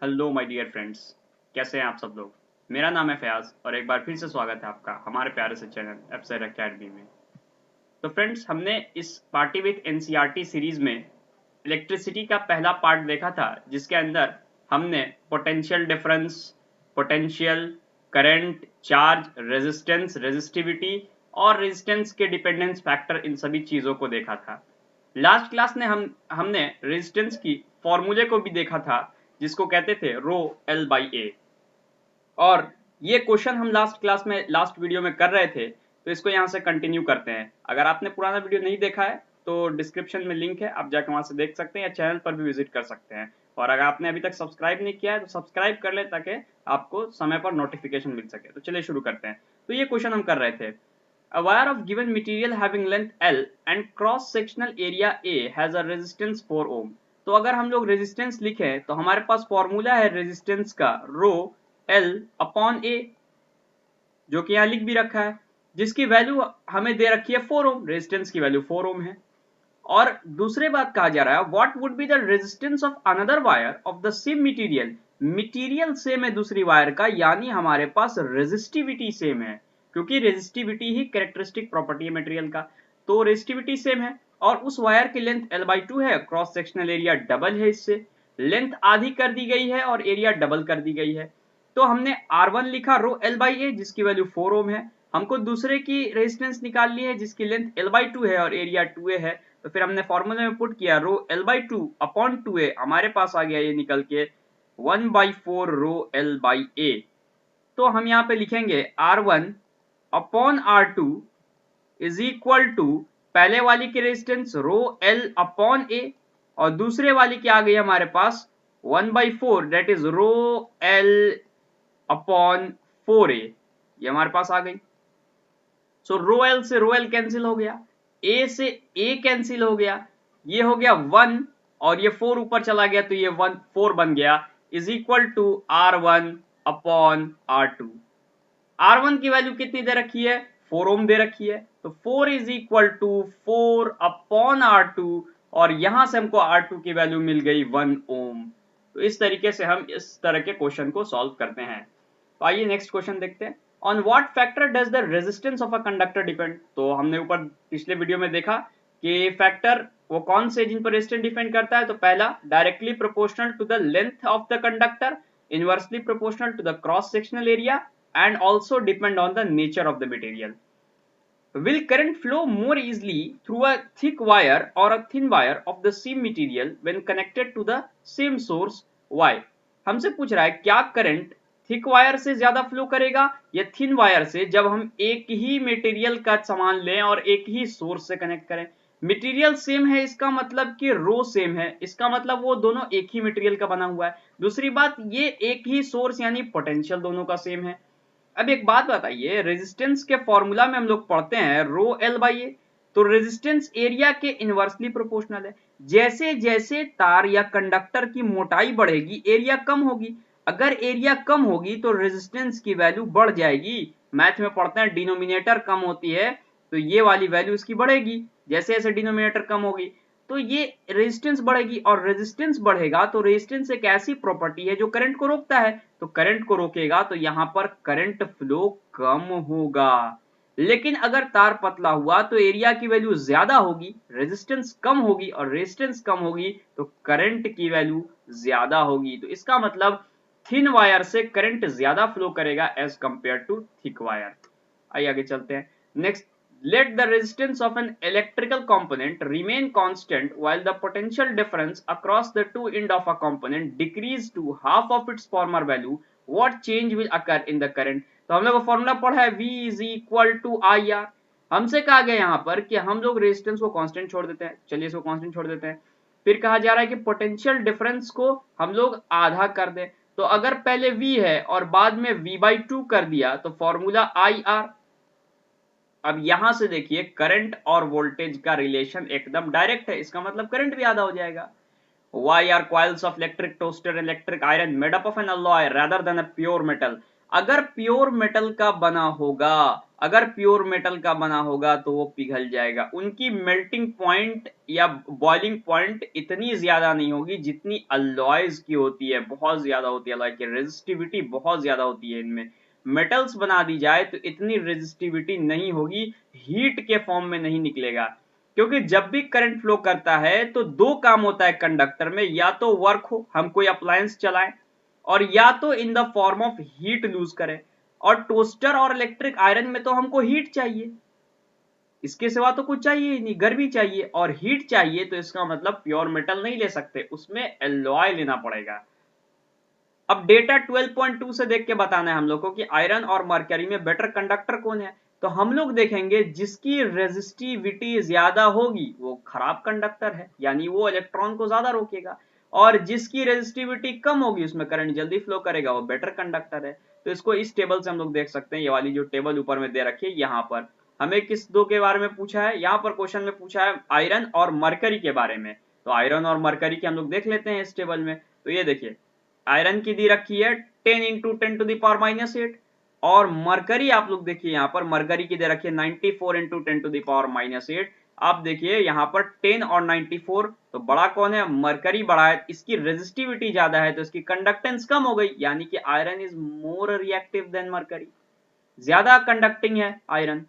Hello my dear friends, कैसे हैं आप सब लोग। मेरा नाम है फयाज और एक बार फिर से स्वागत है आपका हमारे प्यारे से चैनल एफसेड एकेडमी में। तो फ्रेंड्स, हमने इस पार्टी विद एनसीईआरटी सीरीज में इलेक्ट्रिसिटी का पहला पार्ट देखा था, जिसके अंदर हमने potential difference, potential, current, charge, resistance, resistivity और रेजिस्टेंस के डिपेंडेंस फैक्टर, इन सभी चीजों को देखा था। लास्ट क्लास में हमने रेजिस्टेंस की फॉर्मूले को भी देखा था, जिसको कहते थे रो एल बाई ए। और ये क्वेश्चन हम लास्ट वीडियो में कर रहे थे, तो इसको यहाँ से कंटिन्यू करते हैं। अगर आपने पुराना वीडियो नहीं देखा है तो डिस्क्रिप्शन में लिंक है, आप जाकर वहां से देख सकते हैं या चैनल पर भी विजिट कर सकते हैं। और अगर आपने अभी तक सब्सक्राइब नहीं किया है तो सब्सक्राइब कर ले, ताकि आपको समय पर नोटिफिकेशन मिल सके। तो चलिए शुरू करते हैं। तो ये क्वेश्चन हम कर रहे थे। A wire of given material having length L and cross sectional area A has a resistance 4 ohm। तो अगर हम लोग रेजिस्टेंस लिखें तो हमारे पास फॉर्मूला है रेजिस्टेंस का रो एल अपॉन ए, जो कि यहां लिख भी रखा है, जिसकी वैल्यू हमें दे रखी है 4 ओम। रेजिस्टेंस की वैल्यू 4 ओम है। और दूसरे बात कहा जा रहा है what would be the resistance of another wire of the same material. Material same है दूसरी वायर का, यानी हमारे पास रेजिस्टिविटी सेम है, क्योंकि रेजिस्टिविटी ही कैरेक्टरिस्टिक प्रॉपर्टी है मटेरियल का। तो रेजिस्टिविटी सेम है और उस वायर की लेंथ L/2 है, क्रॉस सेक्शनल एरिया डबल है, इससे लेंथ आधी कर दी गई है और एरिया डबल कर दी गई है। तो हमने R1 लिखा रो L/A, जिसकी वैल्यू 4 ओम है। हमको दूसरे की रेजिस्टेंस निकालनी है, जिसकी लेंथ L/2 है और एरिया 2A है। तो फिर हमने फॉर्मूले में पुट किया रो L/2 अपॉन 2A, हमारे पास आ गया ये निकल के 1/4 रो L/A। तो हम यहाँ पे लिखेंगे R1 upon R2 is equal to पहले वाली की resistance rho L upon A और दूसरे वाली की आ गई हमारे पास 1/4, that is rho L upon 4A। ये हमारे पास आ गई। सो रो एल से रो एल कैंसिल हो गया, ए से ए कैंसिल हो गया, ये हो गया 1 और ये 4 ऊपर चला गया, तो ये 4 बन गया, is equal to R1 upon R2। R1 की वैल्यू कितनी दे रखी है, 4 ओम दे रखी है, तो 4 is equal to 4 upon R2 और यहां से हमको R2 की वैल्यू मिल गई 1 ओम। तो इस तरीके से हम इस तरह के क्वेश्चन को सॉल्व करते हैं। तो आइए नेक्स्ट क्वेश्चन देखते हैं। On what factor does the resistance of a conductor depend. तो हमने ऊपर पिछले वीडियो में देखा कि फैक्टर वो कौन से जिन पर रेजिस्टेंस डिपेंड करता है। तो पहला, directly proportional to the length of the conductor, inversely proportional to the cross sectional area and also depend on the nature of the material। Will current flow more easily through a thick wire or a thin wire of the same material when connected to the same source? Why? हमसे पूछ रहा है क्या current thick wire से ज्यादा flow करेगा या thin wire से, जब हम एक ही मटेरियल का सामान लें और एक ही सोर्स से कनेक्ट करें। मटेरियल सेम है, इसका मतलब कि रो सेम है, इसका मतलब वो दोनों एक ही मटेरियल का बना हुआ है। दूसरी बात, ये एक ही सोर्स यानी पोटेंशियल दोनों का सेम है। अब एक बात बताइए, रेजिस्टेंस के फॉर्मूला में हम लोग पढ़ते हैं रो L/A, तो रेजिस्टेंस एरिया के इनवर्सली प्रोपोर्शनल है। जैसे जैसे तार या कंडक्टर की मोटाई बढ़ेगी एरिया कम होगी, अगर एरिया कम होगी तो रेजिस्टेंस की वैल्यू बढ़ जाएगी। मैथ में पढ़ते हैं डिनोमिनेटर कम होती है तो ये वाली वैल्यू इसकी बढ़ेगी, जैसे जैसे डिनोमिनेटर कम होगी तो ये रेजिस्टेंस बढ़ेगी, और रेजिस्टेंस बढ़ेगा तो रेजिस्टेंस एक ऐसी प्रॉपर्टी है जो करंट को रोकता है, तो करंट को रोकेगा तो यहां पर करंट फ्लो कम होगा। लेकिन अगर तार पतला हुआ तो एरिया की वैल्यू ज्यादा होगी, रेजिस्टेंस कम होगी, और रेजिस्टेंस कम होगी तो करंट की वैल्यू ज्यादा होगी। तो इसका मतलब थिन वायर से करंट ज्यादा फ्लो करेगा as compared to thick wire. आइए आगे चलते हैं। Next, let the resistance of an electrical component remain constant while the potential difference across the two ends of a component decrease to half of its former value, what change will occur in the current। तो हम लोग का formula पढ़ा है V is equal to IR। हमसे कहा गया यहाँ पर कि हम लोग रेजिस्टेंस को कांस्टेंट छोड़ देते हैं, चलिए इसको कांस्टेंट छोड़ देते हैं। फिर कहा जा रहा है कि पोटेंशियल डिफरेंस को हम लोग आधा कर दें, तो अगर पहले V है और बाद में V/2 कर दिया तो फॉर्मूला IR। अब यहां से देखिए करंट और वोल्टेज का रिलेशन एकदम डायरेक्ट है, इसका मतलब करंट भी आधा हो जाएगा। Why are coils of electric toaster electric iron made up of an alloy rather than a pure metal? अगर प्योर मेटल का बना होगा, अगर प्योर मेटल का बना होगा तो वो पिघल जाएगा। उनकी मेल्टिंग पॉइंट या बॉइलिंग पॉइंट इतनी ज्यादा नहीं होगी जितनी अलॉयज की होती है, बहुत ज्यादा होती है, अलॉय की रेजिस्टिविटी बहुत ज्यादा होती है इनमें। मेटल्स बना दी जाए तो इतनी रेजिस्टिविटी नहीं होगी, हीट के फॉर्म में नहीं निकलेगा। क्योंकि जब भी करंट फ्लो करता है तो दो काम होता है कंडक्टर में, या तो वर्क हो, हम कोई अप्लायंस चलाएं, और या तो in the form of heat lose करें। और टोस्टर और इलेक्ट्रिक आयरन में तो हमको हीट चाहिए, इसके सिवा तो कुछ चाहिए ही नहीं, गर्मी चाहिए और हीट चाहिए, तो इसका मतलब प्योर मेटल नहीं ले सकते, उसमें एलॉय लेना पड़ेगा। अब डेटा 12.2 से देख के बताना है हम लोग को कि आयरन और मरकरी में बेटर कंडक्टर कौन है। तो हम लोग देखेंगे जिसकी रेजिस्टिविटी ज्यादा होगी वो खराब कंडक्टर है, यानी वो इलेक्ट्रॉन को ज्यादा रोकेगा, और जिसकी रेजिस्टिविटी कम होगी उसमें करंट जल्दी फ्लो करेगा, वो बेटर कंडक्टर है। तो इसको इस टेबल से हम लोग देख सकते हैं, ये वाली जो टेबल ऊपर में दे रखी है, यहाँ पर हमें किस दो के बारे में पूछा है, यहाँ पर क्वेश्चन में पूछा है आयरन और मरकरी के बारे में। तो आयरन और मरकरी के हम लोग देख लेते हैं इस टेबल में। तो ये देखिए आयरन की दी रखी है 10 इंटू 10⁻⁸, और मरकरी आप लोग देखिए यहाँ पर मरकरी की दे रखी है 94 इंटू 10⁻⁸। आप देखिए यहाँ पर 10 और 94, तो बड़ा कौन है, मरकरी बड़ा है, इसकी रेजिस्टिविटी ज्यादा है तो इसकी कंडक्टेंस कम हो गई, यानी कि iron is more reactive than mercury, ज्यादा कंडक्टिंग है आयरन।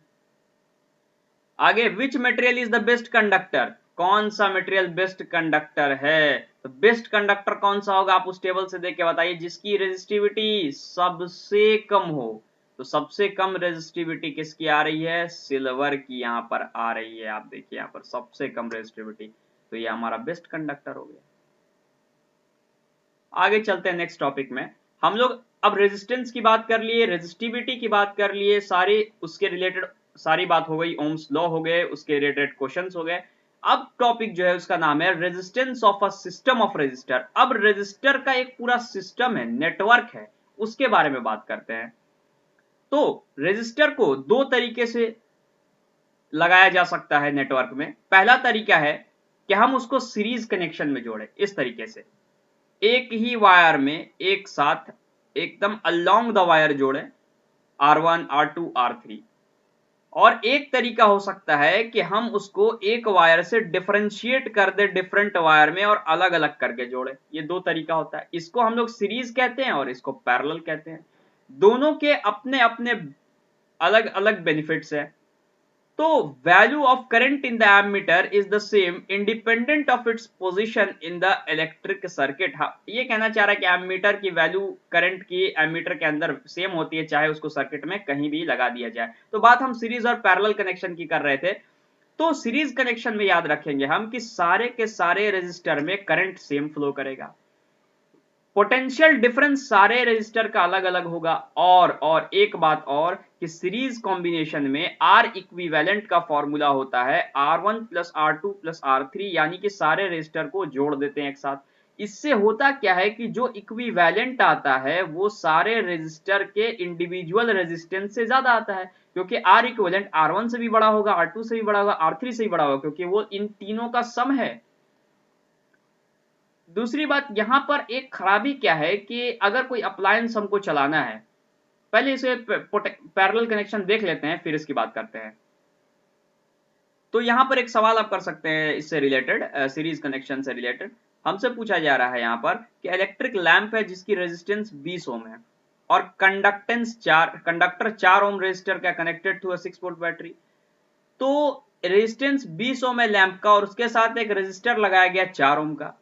आगे which material is the best conductor, कौन सा मटेरियल बेस्ट कंडक्टर है। तो बेस्ट कंडक्टर कौन सा होगा, आप उस टेबल से देख के बताइए, जिसकी रेजिस्टिविटी सबसे कम हो। तो सबसे कम रेजिस्टिविटी किसकी आ रही है, सिल्वर की यहाँ पर आ रही है। आप देखिए यहाँ पर सबसे कम रेजिस्टिविटी, तो ये हमारा बेस्ट कंडक्टर हो गया। आगे चलते हैं नेक्स्ट टॉपिक में। हम लोग अब रेजिस्टेंस की बात कर लिए, रेजिस्टिविटी की बात कर लिए, सारे उसके रिलेटेड सारी बात हो गई, ओम्स लॉ हो गए, उसके रिलेटेड क्वेश्चंस हो गए। अब टॉपिक जो है उसका नाम है resistance of a system of resistor. अब रेजिस्टर का एक पूरा सिस्टम है, नेटवर्क है, उसके बारे में बात करते हैं। तो रेजिस्टर को दो तरीके से लगाया जा सकता है नेटवर्क में। पहला तरीका है कि हम उसको सीरीज कनेक्शन में जोड़े, इस तरीके से एक ही वायर में एक साथ एकदम अलोंग द वायर जोड़े, R1 R2 R3। और एक तरीका हो सकता है कि हम उसको एक वायर से डिफरेंशिएट कर दे डिफरेंट वायर में और अलग अलग करके जोड़े। ये दो तरीका होता है, इसको हम लोग सीरीज कहते हैं और इसको पैरेलल कहते हैं। दोनों के अपने अपने अलग अलग बेनिफिट्स है। तो value of current in the ammeter is the same independent of its position in the electric circuit. ये कहना चाह रहा है कि एमीटर की वैल्यू करंट की एमीटर के अंदर सेम होती है, चाहे उसको सर्किट में कहीं भी लगा दिया जाए। तो बात हम सीरीज और पैरेलल कनेक्शन की कर रहे थे। तो सीरीज कनेक्शन में याद रखेंगे हम कि सारे के सारे रेजिस्टर में करंट सेम फ्लो करेगा, पोटेंशियल डिफरेंस सारे रेजिस्टर का अलग अलग होगा, और एक बात और कि सीरीज कॉम्बिनेशन में आर इक्विवेलेंट का फॉर्मूला होता है R1 plus R2 plus R3, यानी कि सारे रेजिस्टर को जोड़ देते हैं एक साथ। इससे होता क्या है कि जो इक्विवेलेंट आता है वो सारे रेजिस्टर के इंडिविजुअल रेजिस्टेंस से ज्यादा आता है, क्योंकि आर इक्विवेलेंट R1 से भी बड़ा होगा, R2 से भी बड़ा होगा, R3 से भी बड़ा होगा, क्योंकि वो इन तीनों का सम है। दूसरी बात यहां पर एक खराबी क्या है कि अगर कोई अप्लायंस हमको चलाना है, पहले इसे पैरेलल कनेक्शन देख लेते हैं फिर इसकी बात करते हैं। तो यहां पर एक सवाल आप कर सकते हैं इससे रिलेटेड, सीरीज कनेक्शन से रिलेटेड। हमसे पूछा जा रहा है यहां पर कि इलेक्ट्रिक लैंप है जिसकी रेजिस्टेंस 20 ओम है और कंडक्टर 4 ओम रेजिस्टर का कनेक्टेड टू 6 वोल्ट बैटरी। तो रेजिस्टेंस 20 ओम है लैंप का और उसके साथ एक रेजिस्टर लगाया गया 4 ओम का,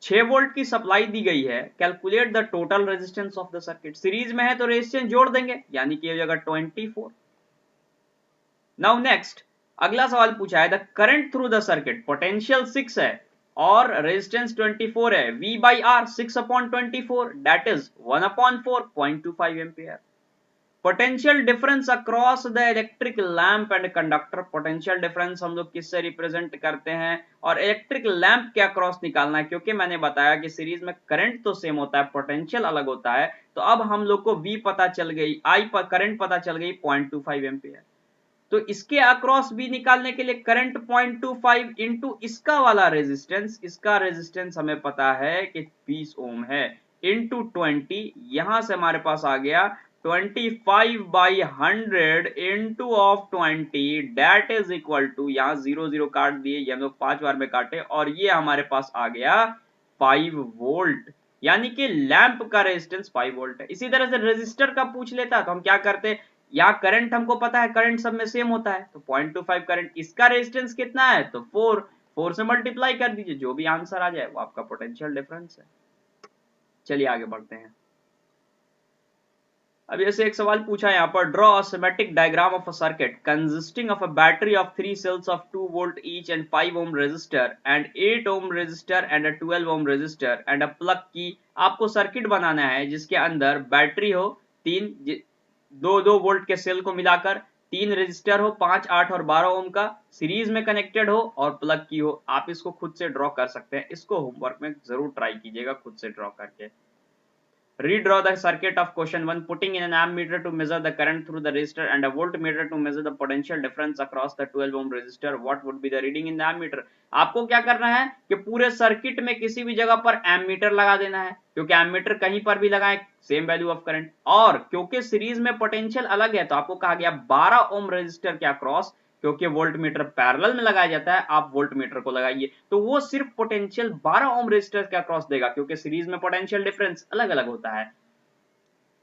6 वोल्ट की सप्लाई दी गई है, calculate the total resistance of the circuit. Series में है तो रेजिस्टेंस जोड़ देंगे, यानी कि ये जगह 24। नाउ नेक्स्ट अगला सवाल पूछा है the current through the circuit, potential 6 है और रेजिस्टेंस 24 है, V by R 6/24 that is 1/4 0.25 ampere. Potential difference across the electric lamp and conductor, potential difference हम लोग किससे रिप्रेजेंट करते हैं और इलेक्ट्रिक लैंप के अक्रॉस निकालना है, क्योंकि मैंने बताया कि सीरीज में करंट तो सेम होता है, पोटेंशियल अलग होता है। तो अब हम लोग को V पता चल गई, I पर करंट पता चल गई 0.25 एम्पियर। तो इसके अक्रॉस भी निकालने के लिए करंट 0.25 इंटू इसका वाला रेजिस्टेंस, इसका रेजिस्टेंस हमें पता है कि 20 ओम है, इंटू 20, यहां से हमारे पास आ गया 25/100 into of 20 date is equal to, यहां 0 0 काट दिए, ये हम लोग 5 बार में काटे और ये हमारे पास आ गया 5 वोल्ट, यानी कि लैंप का रेजिस्टेंस 5 वोल्ट है। इसी तरह से रेजिस्टर का पूछ लेता तो हम क्या करते, यहाँ करंट हमको पता है, करंट सब में सेम होता है, तो 0.25 करंट, इसका रेजिस्टेंस कितना है तो 4 से मल्टीप्लाई कर दीजिए, जो भी आंसर आ जाए वो आपका पोटेंशियल डिफरेंस है। चलिए आगे बढ़ते हैं। अब जैसे एक सवाल पूछा है यहाँ पर, draw a symmetric diagram of a circuit consisting of a battery of 3 cells of 2 volt each and 5 ohm resistor and 8 ohm resistor and a 12 ohm resistor and a plug key. आपको सर्किट बनाना है जिसके अंदर battery हो, तीन 2 volt के cell को मिलाकर, 3 resistor हो 5, 8 और 12 ओम का सीरीज में कनेक्टेड हो और प्लग की हो। आप इसको खुद से ड्रॉ कर सकते हैं, इसको होमवर्क में जरूर ट्राई कीजिएगा खुद से ड्रॉ करके। Redraw the circuit of question 1, putting in an ammeter to measure the current through the resistor and a voltmeter to measure the potential difference across the 12 ohm resistor. What would be the reading in the ammeter? आपको क्या करना है कि पूरे circuit में किसी भी जगह पर एमीटर लगा देना है, क्योंकि एमीटर कहीं पर भी लगाएं सेम वैल्यू ऑफ करंट, और क्योंकि सीरीज में पोटेंशियल अलग है तो आपको कहा गया 12 ओम रेजिस्टर के अक्रॉस, क्योंकि वोल्ट मीटर पैरेलल में लगाया जाता है, आप वोल्ट मीटर को लगाइए तो वो सिर्फ पोटेंशियल 12 ओम रेजिस्टर के अक्रॉस देगा, क्योंकि सीरीज में पोटेंशियल डिफरेंस अलग अलग होता है।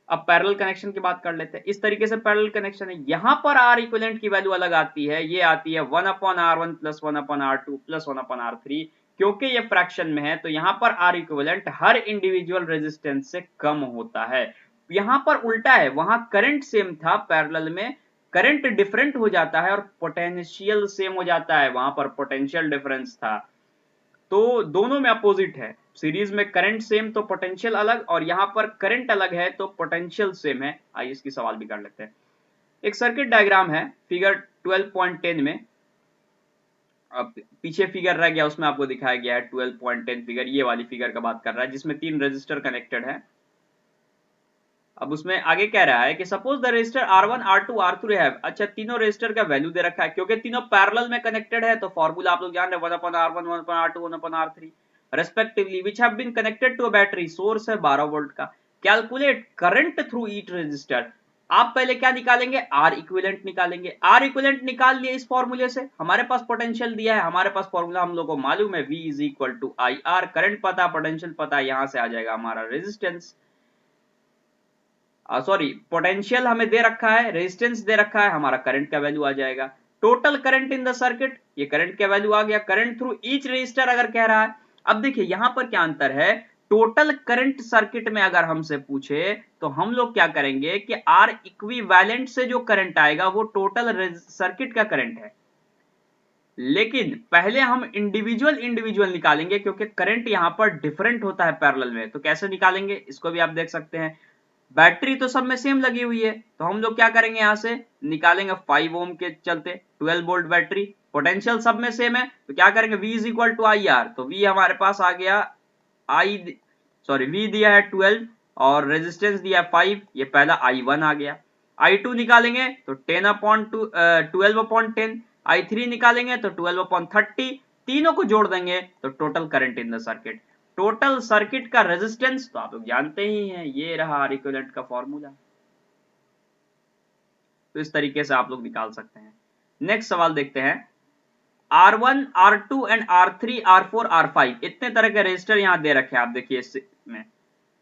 अब पैरेलल कनेक्शन की बात कर लेते हैं। इस तरीके से पैरेलल कनेक्शन है, यहां पर आर इक्विवेलेंट की वैल्यू अलग आती है, ये आती है 1/R1 + 1/R2 + 1/R3, क्योंकि ये फ्रैक्शन में है तो यहां पर आर इक्विवेलेंट हर इंडिविजुअल रेजिस्टेंस से कम होता है। यहां पर उल्टा है, वहां करंट सेम था, पैरेलल में करंट डिफरेंट हो जाता है और पोटेंशियल सेम हो जाता है, वहां पर पोटेंशियल डिफरेंस था। तो दोनों में अपोजिट है, सीरीज में करंट सेम तो पोटेंशियल अलग, और यहां पर करंट अलग है तो पोटेंशियल सेम है। आइए इसकी सवाल भी कर लेते हैं। एक सर्किट डायग्राम है फिगर 12.10 में, अब पीछे फिगर रह गया उसमें आपको दिखाया गया है 12.10 फिगर, ये वाली फिगर का बात कर रहा है जिसमें 3 रेजिस्टर कनेक्टेड है। अब उसमें आगे कह रहा है कि suppose the resistor R1 R2 R3 है, अच्छा तीनों रेजिस्टर का वैल्यू दे रखा है, क्योंकि तीनों पैरेलल में कनेक्टेड है तो फॉर्मूला आप लोग जान रहे हैं 1/R1 1/R2 1/R3 respectively, which have been connected to a battery, source है 12 वोल्ट का। Calculate current through each resistor. आप पहले क्या निकालेंगे, आर इक्विवेलेंट निकालेंगे। आर इक्विवेलेंट निकाल लिए इस फॉर्मूले से, हमारे पास पोटेंशियल दिया है, हमारे पास फॉर्मूला हम लोग को मालूम है, V = IR, करंट पता, पोटेंशियल पता, यहां से आ जाएगा हमारा रेजिस्टेंस, सॉरी पोटेंशियल हमें दे रखा है, रेजिस्टेंस दे रखा है, हमारा करंट का वैल्यू आ जाएगा। Total current in the circuit, ये करंट का वैल्यू आ गया। करंट थ्रू ईच रेजिस्टर अगर कह रहा है, अब देखिए यहां पर क्या अंतर है, टोटल करंट सर्किट में अगर हमसे पूछे तो हम लोग क्या करेंगे कि आर इक्विवेलेंट से जो करंट आएगा वो टोटल सर्किट का करंट है, लेकिन पहले हम इंडिविजुअल निकालेंगे, क्योंकि करंट यहां पर डिफरेंट होता है पैरेलल में। तो कैसे निकालेंगे इसको भी आप देख सकते हैं, बैटरी तो सब में सेम लगी हुई है तो हम लोग क्या करेंगे, यहां से निकालेंगे 5 ओम के चलते 12 वोल्ट बैटरी, पोटेंशियल सब में सेम है तो क्या करेंगे, V = IR, तो V हमारे पास आ गया V दिया है 12 और रेजिस्टेंस दिया है 5, ये पहला I1 आ गया। I2 निकालेंगे तो 12/10, I3 निकालेंगे तो 12/30, तीनों को जोड़ देंगे तो total current in the circuit. Total circuit का रेजिस्टेंस तो आप लोग जानते ही हैं, ये रहा आर इक्विवेलेंट का फॉर्मूला। तो इस तरीके से आप लोग निकाल सकते हैं। नेक्स्ट सवाल देखते हैं, R1 R2 and R3 R4 R5 इतने तरह के रेजिस्टर यहां दे रखे हैं, आप देखिए इसमें।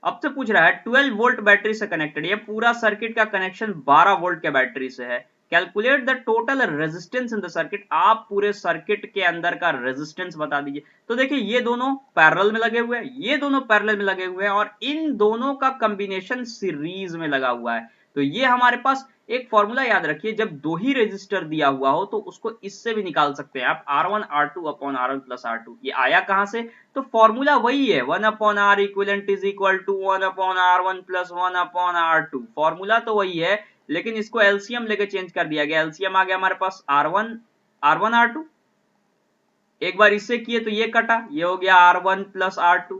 अब से पूछ रहा है 12 वोल्ट बैटरी से कनेक्टेड, ये पूरा सर्किट का कनेक्शन 12 वोल्ट के बैटरी से है। Calculate the total resistance in the circuit, आप पूरे सर्किट के अंदर का रेजिस्टेंस बता दीजिए। तो देखिए ये दोनों पैरेलल में लगे हुए हैं, ये दोनों पैरेलल में लगे हुए हैं और इन दोनों का कॉम्बिनेशन सीरीज में लगा हुआ है। तो ये हमारे पास एक फॉर्मूला याद रखिए, जब दो ही रेजिस्टर दिया हुआ हो तो उसको इससे भी निकाल सकते हैं आप, R1 R2 upon R1 plus R2। ये आया कहां से, तो फॉर्मूला वही है, 1/R equivalent is equal to 1/R1 plus 1/R2, formula तो वही है, लेकिन इसको एलसीएम लेके चेंज कर दिया गया। एलसीएम आ गया हमारे पास R1 R2, एक बार इससे किए तो ये कटा, ये हो गया R1 plus R2,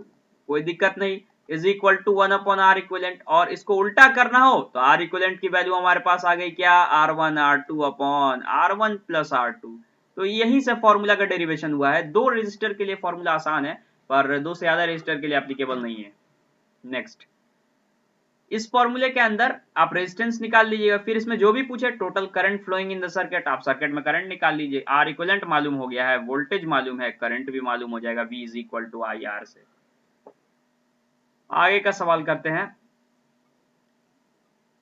कोई दिक्कत नहीं, is equal to 1/R equivalent. और इसको उल्टा करना हो तो R इक्विवेलेंट की वैल्यू हमारे पास आ गई क्या, R1 R2 upon R1 plus R2। तो यहीं से फॉर्मूला का डेरिवेशन हुआ है। दो रेजिस्टर के लिए फॉर्मूला आसान है, पर दो से ज्यादा रेजिस्टर के लिए एप्लीकेबल नहीं है। नेक्स्ट, इस फॉर्मूले के अंदर आप रेजिस्टेंस निकाल लीजिएगा, फिर इसमें जो भी पूछे total current flowing in the circuit, आप सर्किट में करंट निकाल लीजिए। आर इक्विवेलेंट मालूम हो गया है, वोल्टेज मालूम है, करंट भी मालूम हो जाएगा, V is equal to I R से। आगे का सवाल करते हैं।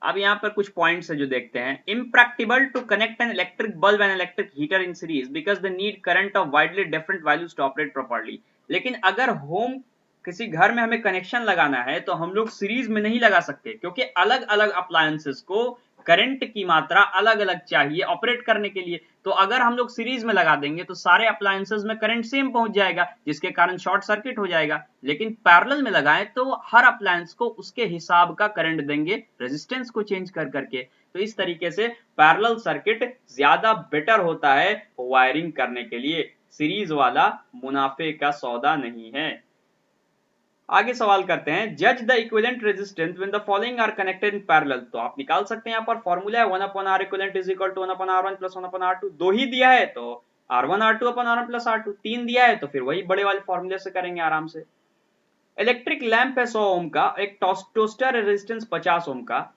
अब यहाँ पर कुछ पॉइंट्स है जो देखते हैं। Impracticable to connect an electric bulb and electric heater in series because the need current of widely different values to operate properly. लेकिन अगर होम किसी घर में हमें कनेक्शन लगाना है तो हम लोग सीरीज में नहीं लगा सकते, क्योंकि अलग अलग अप्लायंसेस को करंट की मात्रा अलग अलग चाहिए ऑपरेट करने के लिए। तो अगर हम लोग सीरीज में लगा देंगे तो सारे अप्लायंसेस में करंट सेम पहुंच जाएगा, जिसके कारण शॉर्ट सर्किट हो जाएगा। लेकिन पैरेलल में लगाएं तो हर अप्लायंस को उसके हिसाब का करंट देंगे, रेजिस्टेंस को चेंज कर करके। तो इस तरीके से पैरेलल सर्किट ज्यादा बेटर होता है वायरिंग करने के लिए। सीरीज वाला मुनाफे का सौदा नहीं है। आगे सवाल करते हैं। जज the equivalent resistance when the following are connected in parallel. तो आप निकाल सकते हैं, यहाँ पर फॉर्मूला है 1/R equivalent is equal to 1/R1 plus 1/R2। दो ही दिया है तो R1 R2 अपन R1 प्लस R2, तीन दिया है तो फिर वही बड़े वाले फॉर्मूले से करेंगे आराम से। इलेक्ट्रिक लैंप है 100 ओम का, एक टोस्टर है रेजिस्टेंस 50 ओम का,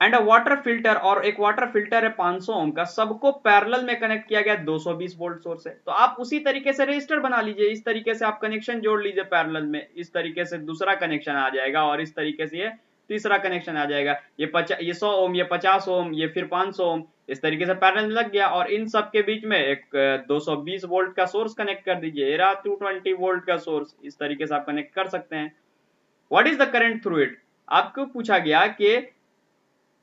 एंड अ वाटर फिल्टर, और एक वाटर फिल्टर है 500 ओम का, सबको पैरेलल में कनेक्ट किया गया 220 वोल्ट सोर्स है। तो आप उसी तरीके से रजिस्टर बना लीजिए, इस तरीके से आप कनेक्शन जोड़ लीजिए पैरेलल में, इस तरीके से दूसरा कनेक्शन आ जाएगा और इस तरीके से ये तीसरा कनेक्शन आ जाएगा। ये 100 ओम, ये 50 ओम, ये फिर 500 ओम, इस तरीके से पैरेलल में लग गया। और इन सब के बीच में एक 220 वोल्ट का सोर्स कनेक्ट कर दीजिए, ये रहा 220 वोल्ट का सोर्स। इस तरीके से आप कनेक्ट कर सकते हैं। What is the current through it? आपको पूछा गया कि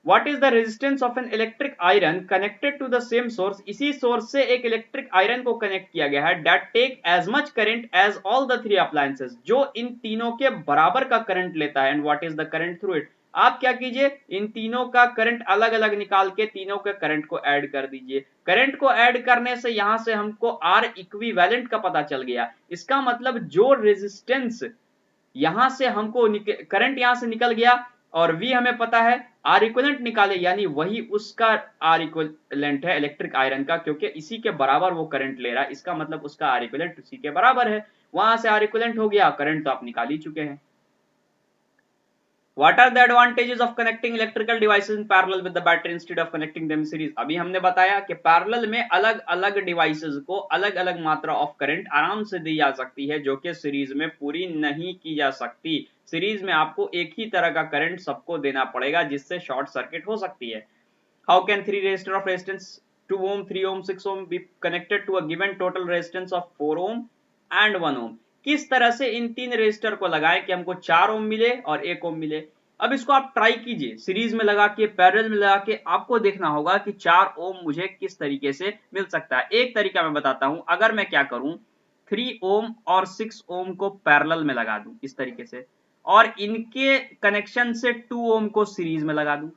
What is the resistance of an electric iron connected to the same source? इसी सोर्स से एक इलेक्ट्रिक आयरन को कनेक्ट किया गया है, that take as much current as all the three appliances, जो इन तीनों के बराबर का करंट लेता है। And what is the current through it? आप क्या कीजिए, इन तीनों का करंट अलग अलग निकाल के तीनों के करंट को ऐड कर दीजिए। करंट को ऐड करने से यहां से हमको R इक्विवेलेंट का पता चल गया। इसका मतलब जो रेजिस्टेंस यहां से हमको करंट यहां से निकल गया और V हमें पता है, आर इक्विवेलेंट निकाले, यानी वही उसका आर इक्विवेलेंट है इलेक्ट्रिक आयरन का, क्योंकि इसी के बराबर वो करंट ले रहा है। इसका मतलब उसका आर इक्विवेलेंट उसी के बराबर है। वहां से आर इक्विवेलेंट हो गया, करंट तो आप निकाल ही चुके हैं। What are the advantages of connecting electrical devices in parallel with the battery instead of connecting them in series? अभी हमने बताया कि पैरेलल में अलग अलग डिवाइसेस को अलग अलग मात्रा ऑफ करंट आराम से दी जा सकती है, जो कि सीरीज में पूरी नहीं की जा सकती। सीरीज में आपको एक ही तरह का करंट सबको देना पड़ेगा, जिससे शॉर्ट सर्किट हो सकती है। How can three resistor of resistance 2 ohm, 3 ohm, 6 ohm be connected to a given total resistance of 4 ohm and 1 ohm? किस तरह से इन तीन रेजिस्टर को लगाएं कि हमको 4 ओम मिले और 1 ओम मिले। अब इसको आप ट्राई कीजिए, सीरीज में लगा के पैरेलल में लगा के आपको देखना होगा कि 4 ओम मुझे किस तरीके से मिल सकता है। एक तरीका मैं बताता हूं, अगर मैं क्या करूं, 3 ओम और 6 ओम को पैरेलल में लगा दूं इस तरीके से, और इनके कनेक्शन से 2 ओम को सीरीज में लगा दूं।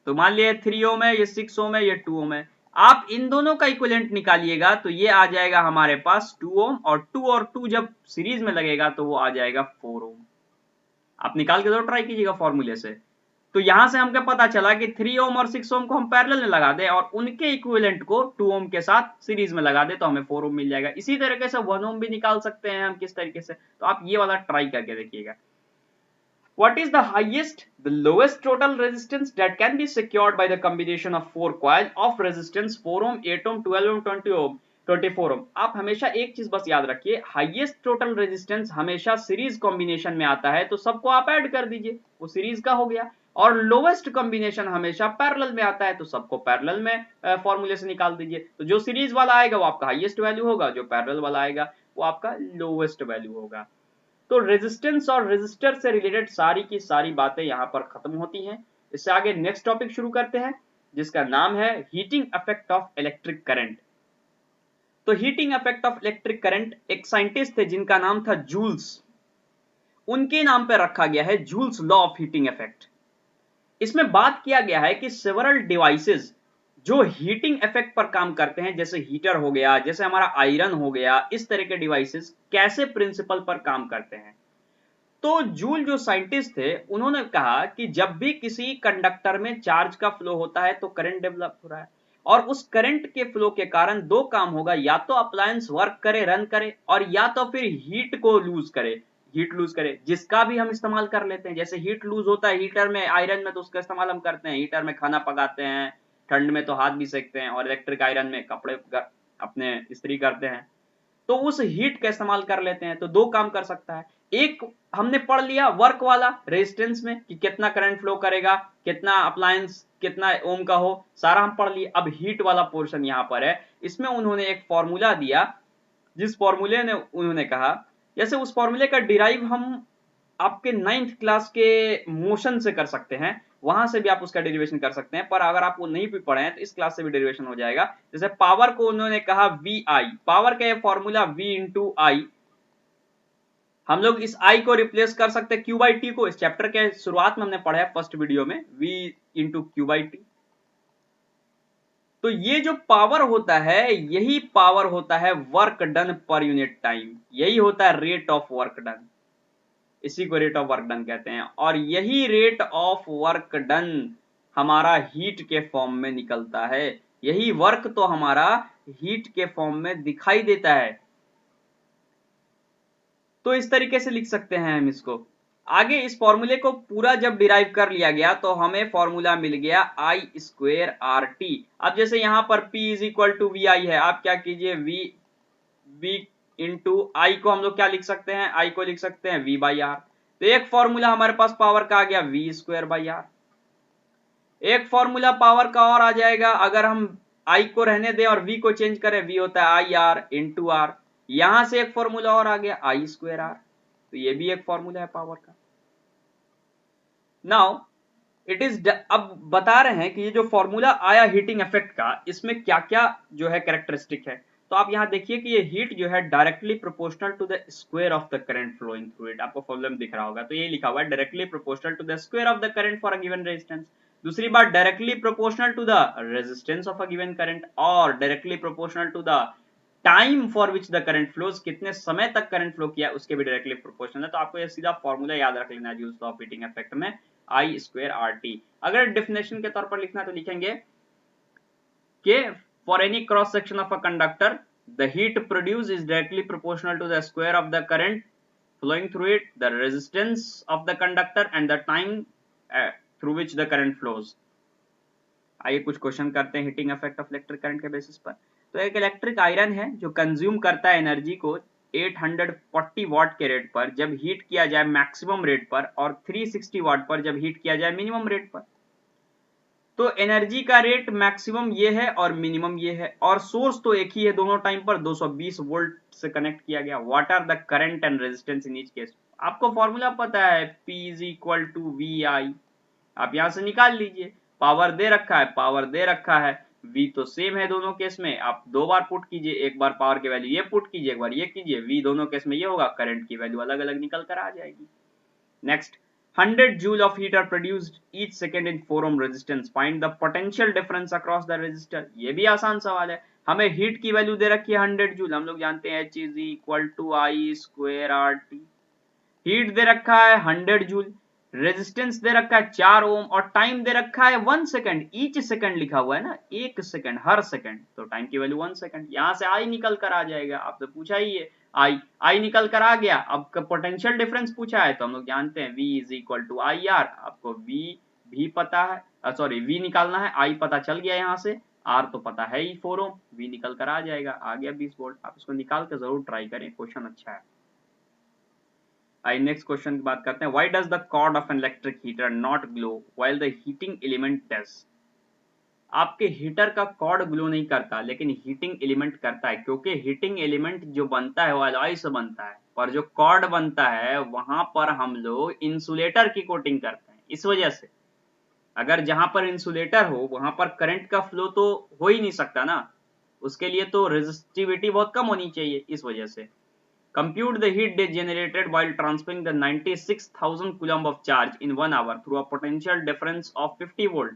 तो मान लिया 3 ओम है, ये 6 ओम है, ये 2 ओम है। आप इन दोनों का इक्विवेलेंट निकालिएगा तो ये आ जाएगा हमारे पास 2 ओम, और 2 जब सीरीज में लगेगा तो वो आ जाएगा 4 ओम। आप निकाल के जरूर ट्राई कीजिएगा फॉर्मूले से। तो यहां से हमको पता चला कि 3 ओम और 6 ओम को हम पैरेलल में लगा दें और उनके इक्विवेलेंट को 2 ओम के साथ सीरीज में लगा दें तो हमें 4 ओम मिल जाएगा। इसी तरीके से 1 ओम भी निकाल सकते हैं हम किस तरीके से, तो आप ये वाला ट्राई करके देखिएगा। What is the highest, the lowest total resistance that can be secured by the combination of 4 coil of resistance 4 ohm, 8 ohm, 12 ohm, 20 ohm, 24 ohm? आप हमेशा एक चीज बस याद रखिए, हाईएस्ट टोटल रेजिस्टेंस हमेशा सीरीज कॉम्बिनेशन में आता है, तो सबको आप ऐड कर दीजिए, वो सीरीज का हो गया। और लोवेस्ट कॉम्बिनेशन हमेशा पैरेलल में आता है, तो सबको पैरेलल में फॉर्मूले से निकाल दीजिए। तो जो सीरीज वाला आएगा वो आपका हाईएस्ट वैल्यू होगा, जो पैरेलल वाला आएगा वो आपका लोवेस्ट वैल्यू होगा। तो रेजिस्टेंस और रेजिस्टर से रिलेटेड सारी की सारी बातें यहां पर खत्म होती हैं। इससे आगे नेक्स्ट टॉपिक शुरू करते हैं, जिसका नाम है heating effect of electric current. तो heating effect of electric current एक साइंटिस्ट थे जिनका नाम था जूल्स, उनके नाम पर रखा गया है joules law of heating effect. इसमें बात किया गया है कि सेवरल डिवाइसेस जो हीटिंग इफेक्ट पर काम करते हैं, जैसे हीटर हो गया, जैसे हमारा आयरन हो गया, इस तरह के डिवाइसेस कैसे प्रिंसिपल पर काम करते हैं। तो जूल जो साइंटिस्ट थे उन्होंने कहा कि जब भी किसी कंडक्टर में चार्ज का फ्लो होता है तो करंट डेवलप हो रहा है, और उस करंट के फ्लो के कारण दो काम होगा, या तो अप्लायंस वर्क करे, रन करे, और या तो फिर हीट को लूज करे। हीट लूज करे, जिसका भी हम इस्तेमाल कर लेते हैं। जैसे हीट लूज होता है हीटर में, आयरन में, तो उसका इस्तेमाल हम करते हैं। हीटर में खाना पकाते हैं, ठंड में तो हाथ भी सेकते हैं, और इलेक्ट्रिक आयरन में कपड़े अपने इस्त्री करते हैं, तो उस हीट का इस्तेमाल कर लेते हैं। तो दो काम कर सकता है। एक हमने पढ़ लिया वर्क वाला रेजिस्टेंस में कि कितना करंट फ्लो करेगा, कितना अप्लायंस कितना ओम का हो, सारा हम पढ़ लिए। अब हीट वाला पोर्शन यहां पर है। इसमें उन्होंने एक फॉर्मूला दिया, जिस फॉर्मूले ने उन्होंने कहा, जैसे उस फॉर्मूले का डिराइव हम आपके 9th क्लास के मोशन से कर सकते हैं, वहां से भी आप उसका डेरिवेशन कर सकते हैं। पर अगर आप वो नहीं भी पढ़े हैं तो इस क्लास से भी डेरिवेशन हो जाएगा। जैसे पावर को उन्होंने कहा वी आई, पावर का ये फॉर्मूला v इंटू आई, हम लोग इस I को रिप्लेस कर सकते हैं Q बाई टी को। इस चैप्टर के शुरुआत में हमने पढ़ा है फर्स्ट वीडियो में, V into Q by T. तो ये जो पावर होता है, यही पावर होता है वर्क डन पर यूनिट टाइम, यही होता है रेट ऑफ वर्क डन, इसी को रेट ऑफ वर्क डन कहते हैं। और यही रेट ऑफ वर्क डन हमारा हीट के फॉर्म में निकलता है, यही वर्क तो हमारा हीट के फॉर्म में दिखाई देता है। तो इस तरीके से लिख सकते हैं हम इसको। आगे इस फॉर्मूले को पूरा जब डिराइव कर लिया गया तो हमें फॉर्मूला मिल गया आई स्क्वेयर आर टी। अब जैसे यहां पर P is equal to V I है, आप क्या कीजिए V इंटू आई को हम लोग क्या लिख सकते हैं, आई को लिख सकते हैं V बाई आर। तो एक फॉर्मूला हमारे पास पावर का आ गया V स्क्वेयर बाई आर। एक फॉर्मूला पावर का और आ जाएगा, अगर हम आई को रहने दें और V को चेंज करें, V होता है आई आर इंटू आर। यहां से एक फॉर्मूला और आ गया आई स्क्वेयर आर, तो ये भी एक फॉर्मूला है पावर का। नाउ इट इज, अब बता रहे हैं कि ये जो फॉर्मूला आया हीटिंग इफेक्ट का, इसमें क्या क्या जो है कैरेक्टरिस्टिक है। तो आप यहां देखिए कि ये हीट जो है directly proportional to the square of the current flowing through it, आपको फॉर्मूला में दिख रहा होगा। तो ये लिखा हुआ है directly proportional to the square of the current for a given resistance. दूसरी बात, directly proportional to the resistance of a given current, और directly proportional to the time for which the current flows, कितने समय तक current flow किया उसके भी directly proportional है। तो आपको ये सीधा फॉर्मूला याद रख लेना है यूज ऑफ हीटिंग इफेक्ट में, आई स्क्वायर आर टी। अगर डेफिनेशन के तौर पर लिखना तो लिखेंगे कि for any cross section of a conductor the heat produce is directly proportional to the square of the current flowing through it, the resistance of the conductor and the time through which the current flows। आइए कुछ question करते हैं heating effect of electric current के basis पर। तो एक electric iron है जो कंज्यूम करता है एनर्जी को 840 वाट के रेट पर जब हीट किया जाए मैक्सिमम रेट पर, और 360 वाट पर जब हीट किया जाए मिनिमम रेट पर। तो एनर्जी का रेट मैक्सिमम ये है और मिनिमम ये है, और सोर्स तो एक ही है दोनों टाइम पर, 220 वोल्ट से कनेक्ट किया गया। What are the current and resistance in each case, आपको फॉर्मूला पता है, P is equal to V I, आप यहां से निकाल लीजिए। पावर दे रखा है, पावर दे रखा है, V तो सेम है दोनों केस में, आप दो बार पुट कीजिए, एक बार पावर की वैल्यू ये पुट कीजिए, एक बार ये कीजिए, V दोनों केस में ये होगा, करंट की वैल्यू अलग अलग निकल कर आ जाएगी। Next, 100 joule of heat are produced each second in 4 ohm resistance, find the potential difference across the resistor। ये भी आसान सवाल है। हमें हीट की वैल्यू दे रखी है 100 जूल, हम लोग जानते हैं H is equal to I square R T. Heat दे रखा है 100 जूल, रेजिस्टेंस दे रखा है 4 ओम, और टाइम दे रखा है 1 सेकंड। ईच सेकंड लिखा हुआ है ना, एक सेकंड हर सेकंड, तो टाइम की वैल्यू 1 सेकंड। यहां से आई निकल कर आ जाएगा, आपसे पूछा ही है आई निकल कर आ गया। अब पोटेंशियल डिफरेंस पूछा है तो हम लोग जानते हैं V is equal to I R, आपको V भी पता है, सॉरी V निकालना है, I पता चल गया यहाँ से, R तो पता है ही 4 ओम, V निकल कर आ जाएगा, आ गया 20 वोल्ट। आप इसको निकाल के जरूर ट्राई करें, क्वेश्चन अच्छा है। आइए नेक्स्ट क्वेश्चन की बात करते हैं। Why does the cord of an electric heater not glow while the heating element does. आपके हीटर का कॉर्ड ग्लो नहीं करता लेकिन हीटिंग एलिमेंट करता है, क्योंकि हीटिंग एलिमेंट जो बनता है वो अलॉय से बनता है, और जो कॉर्ड बनता है वहां पर हम लोग इंसुलेटर की कोटिंग करते हैं। इस वजह से अगर जहां पर इंसुलेटर हो वहां पर करंट का फ्लो तो हो ही नहीं सकता ना, उसके लिए तो रेजिस्टिविटी बहुत कम होनी चाहिए। इस वजह से compute the heat generated while transferring the 96,000 coulomb of charge in 1 hour through a potential difference of 50 volt।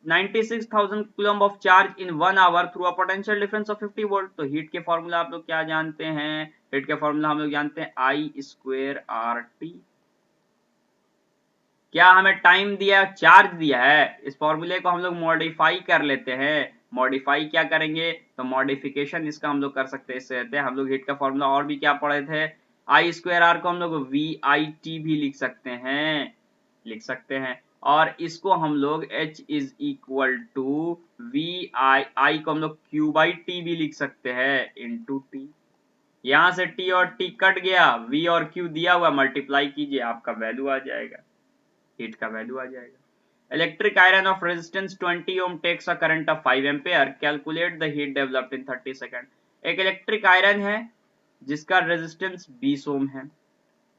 96,000 coulomb of charge in 1 hour through a potential difference of 50 volt। तो हीट के formula आप लोग क्या जानते हैं, heat के formula हम लोग जानते हैं आई स्क्वायर आर टी। क्या हमें टाइम दिया है, चार्ज दिया है, इस फॉर्मूले को हम लोग मॉडिफाई कर लेते हैं। मॉडिफाई क्या करेंगे, तो मॉडिफिकेशन इसका हम लोग कर सकते हैं। इससे हम लोग हीट का फॉर्मूला और भी क्या पढ़े थे, आई स्क्वायर आर को हम लोग VIT भी लिख सकते हैं और इसको हम लोग H is equal to VI को हम लोग Q/T भी लिख सकते हैं इंटू T। यहां से T और T कट गया, V और Q दिया हुआ, मल्टीप्लाई कीजिए, आपका वैल्यू आ जाएगा, हीट का वैल्यू आ जाएगा। Electric iron of resistance 20 ohm takes a current of 5 ampere, calculate the heat developed in 30 second. एक इलेक्ट्रिक आयरन है जिसका रेजिस्टेंस 20 ओम है,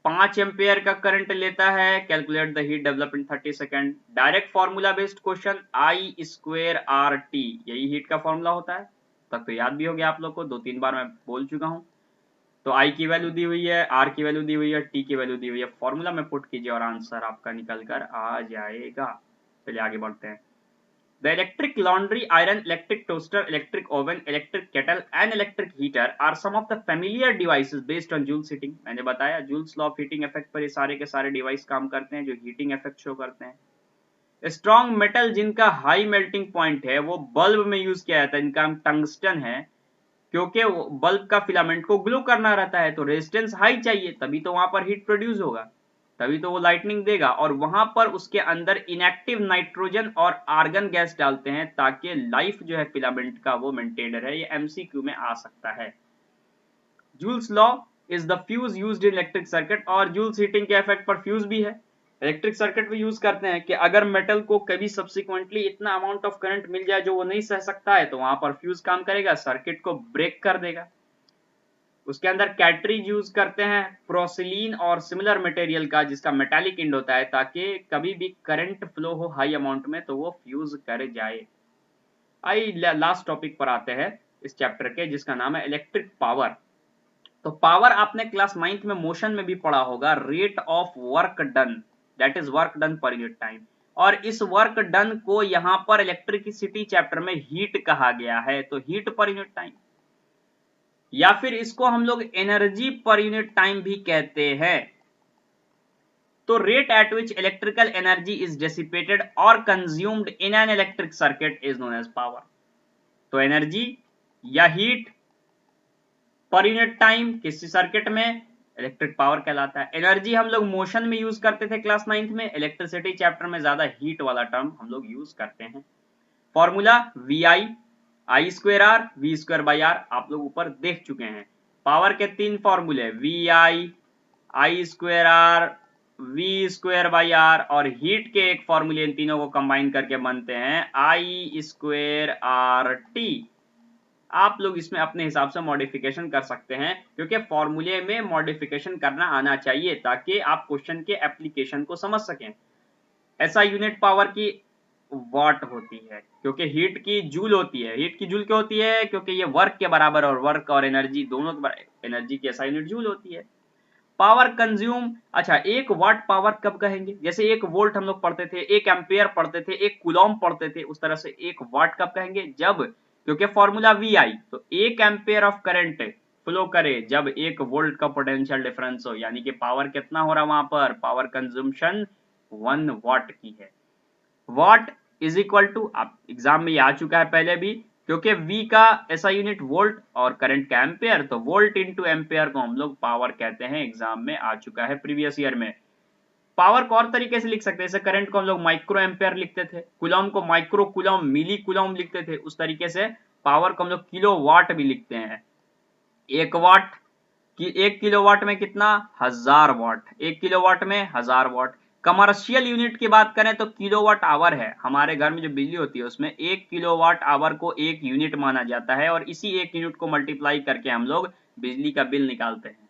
5 एम्पेयर का करंट लेता है, calculate the heat developed in 30 second. Direct formula based question, I square RT, यही heat का formula होता है। तब तो याद भी हो गया आप लोग को, 2-3 बार मैं बोल चुका हूं। तो I की वैल्यू दी हुई है, R की वैल्यू दी हुई है, T की वैल्यू दी हुई है, फॉर्मूला में पुट कीजिए और आंसर आपका निकल कर आ जाएगा। चलिए आगे बढ़ते हैं। The electric laundry iron, electric toaster, electric oven, electric kettle and electric heater are some of the familiar devices based on Joule's heating। मैंने बताया Joule's law of heating effect पर ये सारे के सारे डिवाइस काम करते हैं जो हीटिंग इफेक्ट शो करते हैं। स्ट्रॉन्ग मेटल जिनका हाई मेल्टिंग पॉइंट है वो बल्ब में यूज किया जाता है, इनका नाम टंगस्टन है, क्योंकि बल्ब का फिलामेंट को ग्लो करना रहता है तो रेजिस्टेंस हाई चाहिए, तभी तो वहां पर हीट प्रोड्यूस होगा, तभी तो वो लाइटनिंग देगा। और वहां पर उसके अंदर इनएक्टिव नाइट्रोजन और आर्गन गैस डालते हैं ताकि लाइफ जो है फिलामेंट का वो मेंटेन रहे। ये MCQ में आ सकता है। Joules law is the fuse used in electric circuit, और जूल्स हीटिंग के इफेक्ट पर फ्यूज भी है, इलेक्ट्रिक सर्किट में यूज करते हैं कि अगर मेटल को कभी सब्सिक्वेंटली इतना अमाउंट ऑफ करंट मिल जाए जो वो नहीं सह सकता है तो वहां पर फ्यूज काम करेगा, सर्किट को ब्रेक कर देगा। उसके अंदर कैटरीज यूज करते हैं प्रोसिलीन और सिमिलर मटेरियल का जिसका मेटालिक इंड होता है, ताकि कभी भी करंट फ्लो हो हाई अमाउंट में तो वो फ्यूज कर जाए। आई लास्ट टॉपिक पर आते हैं इस चैप्टर के, जिसका नाम है इलेक्ट्रिक पावर। तो पावर आपने क्लास 9th में मोशन में भी पढ़ा होगा, rate of work done, that is work done पर यूनिट टाइम। और इस वर्क डन को यहां पर इलेक्ट्रिसिटी चैप्टर में हीट कहा गया है, तो हीट पर यूनिट टाइम, या फिर इसको हम लोग एनर्जी पर यूनिट टाइम भी कहते हैं। तो rate at which electrical energy is dissipated और consumed in an electric circuit is known as power. तो एनर्जी या हीट पर यूनिट टाइम किसी सर्किट में इलेक्ट्रिक पावर कहलाता है। एनर्जी हम लोग मोशन में यूज करते थे क्लास 9th में, इलेक्ट्रिसिटी चैप्टर में ज्यादा हीट वाला टर्म हम लोग यूज करते हैं। Formula VI, I square R, V square by R आप लोग ऊपर देख चुके हैं। पावर के 3 फॉर्मूले VI, I square R, V square by R, और हीट के एक फॉर्मूले, इन तीनों को कंबाइन करके बनते हैं I स्क्वायर RT। आप लोग इसमें अपने हिसाब से मॉडिफिकेशन कर सकते हैं, क्योंकि फॉर्मूले में मॉडिफिकेशन करना आना चाहिए ताकि आप क्वेश्चन के एप्लीकेशन को समझ सकें। ऐसा यूनिट पावर की वाट होती है, क्योंकि हीट की जूल होती है। हीट की जूल क्यों होती है? क्योंकि ये वर्क के बराबर, और वर्क और एनर्जी दोनों के बराबर, एनर्जी की ऐसा यूनिट जूल होती है। पावर कंज्यूम, अच्छा 1 वाट पावर कब कहेंगे? जैसे 1 वोल्ट हम लोग पढ़ते थे, 1 एम्पियर पढ़ते थे, 1 कूलॉम पढ़ते थे, उस तरह से 1 वाट कब कहेंगे? जब, क्योंकि फॉर्मूला VI, तो 1 एम्पियर ऑफ करंट फ्लो करे जब 1 वोल्ट का पोटेंशियल डिफरेंस हो, यानी कि पावर कितना हो रहा वहां पर? पावर कंज्यूमशन 1 वाट की है। वाट इज इक्वल टू, आप एग्जाम में ये आ चुका है पहले भी, क्योंकि V का ऐसा यूनिट वोल्ट और करंट का एम्पियर, तो वोल्ट इंटू एम्पियर को हम लोग पावर कहते हैं, एग्जाम में आ चुका है प्रीवियस ईयर में। पावर को और तरीके से लिख सकते हैं, जैसे करंट को हम लोग माइक्रो एम्पियर लिखते थे, कुलॉम को माइक्रो कुलॉम, मिली कुलॉम लिखते थे, उस तरीके से पावर को हम लोग किलो वाट भी लिखते हैं। 1 वाट की 1 किलोवाट में कितना? 1000 वाट, 1 किलोवाट में 1000 वाट। कमर्शियल यूनिट की बात करें तो किलोवाट आवर है, हमारे घर में जो बिजली होती है उसमें 1 किलोवाट आवर को 1 यूनिट माना जाता है, और इसी 1 यूनिट को मल्टीप्लाई करके हम लोग बिजली का बिल निकालते हैं।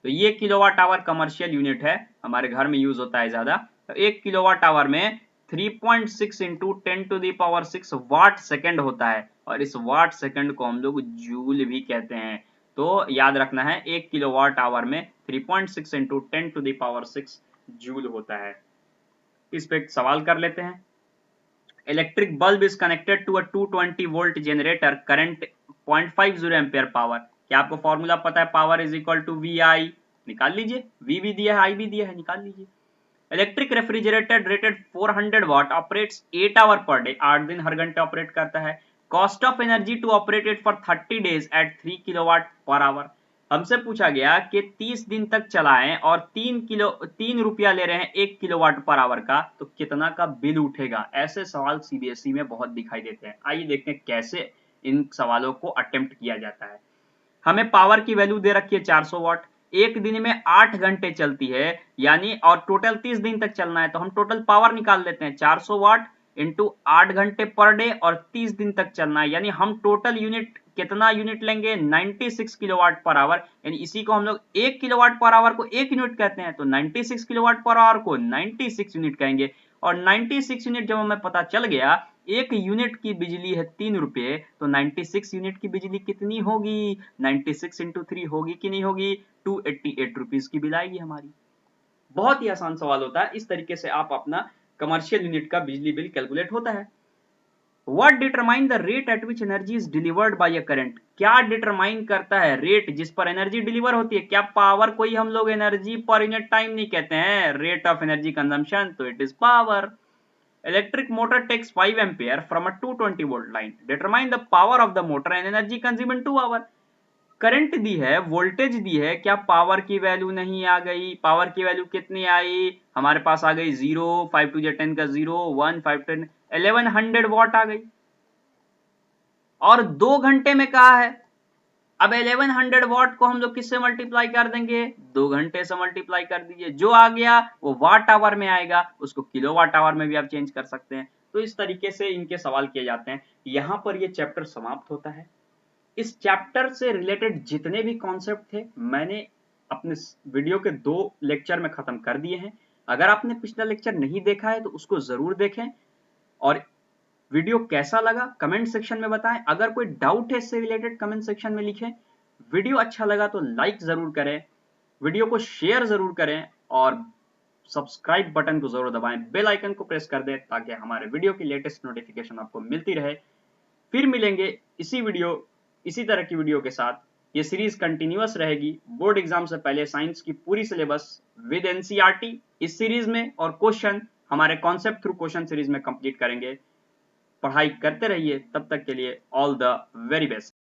तो ये किलोवाट आवर कमर्शियल यूनिट है, हमारे घर में यूज होता है ज्यादा। तो 1 किलोवाट आवर में 3.6 इंटू 10⁻⁶ वाट सेकंड होता है, और इस वाट सेकंड को हम लोग जूल भी कहते हैं। तो याद रखना है 1 किलोवाट आवर में 3.6 इंटू 10⁻⁶ जूल होता है। इस पे एक सवाल कर लेते हैं। Electric bulb is connected to a 220 volt generator, current 0.50 ampere power. क्या आपको फॉर्मूला पता है? Power is equal to VI, निकाल लीजिए, V भी दिया है, I भी दिया है, निकाल लीजिए। Electric refrigerator rated 400 watt operates 8 hour per day, 8 दिन हर घंटे ऑपरेट करता है। Cost of energy to operate it for 30 days at 3 kilowatt per hour. हमसे पूछा गया कि 30 दिन तक चलाएं और 3 रुपया ले रहे हैं 1 किलोवाट पर आवर का, तो कितना का बिल उठेगा। ऐसे सवाल सीबीएसई में बहुत दिखाई देते हैं। आइए देखते हैं कैसे इन सवालों को अटेम्प्ट किया जाता है। हमें पावर की वैल्यू दे रखी है 400 वाट, एक दिन में 8 घंटे चलती है, यानी और टोटल 30 दिन तक चलना है, तो हम टोटल पावर निकाल लेते हैं 400 वाट इंटू 8 घंटे पर डे और 30 दिन तक चलना है, यानी हम टोटल यूनिट कितना यूनिट लेंगे 96 किलोवाट पर आवर, यानी इसी को हम लोग 1 किलोवाट पर आवर को 1 यूनिट कहते हैं, तो 96 किलोवाट पर आवर को 96 यूनिट कहेंगे। और 96 यूनिट जब हमें पता चल गया, एक यूनिट की बिजली है 3 रुपए, तो 96 यूनिट की बिजली कितनी होगी, 96 इंटू 3 होगी कि नहीं होगी, 288 रुपीज की बिल आएगी हमारी। बहुत ही आसान सवाल होता है, इस तरीके से आप अपना कमर्शियल यूनिट का बिजली बिल कैलकुलेट होता है। What determine the rate at which energy is delivered by a current? क्या डिटरमाइन करता है रेट जिस पर एनर्जी डिलीवर होती है। क्या पावर को ही हम लोग एनर्जी पर यूनिट टाइम नहीं कहते हैं, रेट ऑफ एनर्जी कंजम्पशन, तो it is power. Electric motor takes 5 ampere from a 220 volt line. Determine the power of the motor and energy consumed in 2 hour. Current दी है, voltage दी है, क्या power की value नहीं आ गई, पावर की value कितनी आई हमारे पास आ गई 0, 5 टू 10 का 0, 1, 5 10 1100 वॉट आ गई, और 2 घंटे में कहा है। अब 1100 वॉट को हम लोग किससे मल्टीप्लाई कर देंगे, 2 घंटे से मल्टीप्लाई कर दीजिए, जो आ गया वो वाट आवर में आएगा, उसको किलोवाट आवर में भी आप चेंज कर सकते हैं। तो इस तरीके से इनके सवाल किए जाते हैं। यहां पर ये चैप्टर समाप्त होता है। इस चैप्टर से रिलेटेड जितने भी कॉन्सेप्ट थे मैंने अपने वीडियो के 2 लेक्चर में खत्म कर दिए हैं। अगर आपने पिछला लेक्चर नहीं देखा है तो उसको जरूर देखें, और वीडियो कैसा लगा कमेंट सेक्शन में बताएं। अगर कोई डाउट है इससे रिलेटेड कमेंट सेक्शन में लिखें। वीडियो अच्छा लगा तो लाइक जरूर करें, वीडियो को शेयर जरूर करें, और सब्सक्राइब बटन को जरूर दबाएं, बेल आइकन को प्रेस कर दें ताकि हमारे वीडियो की लेटेस्ट नोटिफिकेशन आपको मिलती रहे। फिर मिलेंगे इसी तरह की वीडियो के साथ। ये सीरीज कंटिन्यूअस रहेगी। बोर्ड एग्जाम से पहले साइंस की पूरी सिलेबस विद एनसीईआरटी इस सीरीज में, और क्वेश्चन हमारे कॉन्सेप्ट थ्रू क्वेश्चन सीरीज में कंप्लीट करेंगे। पढ़ाई करते रहिए, तब तक के लिए ऑल द वेरी बेस्ट।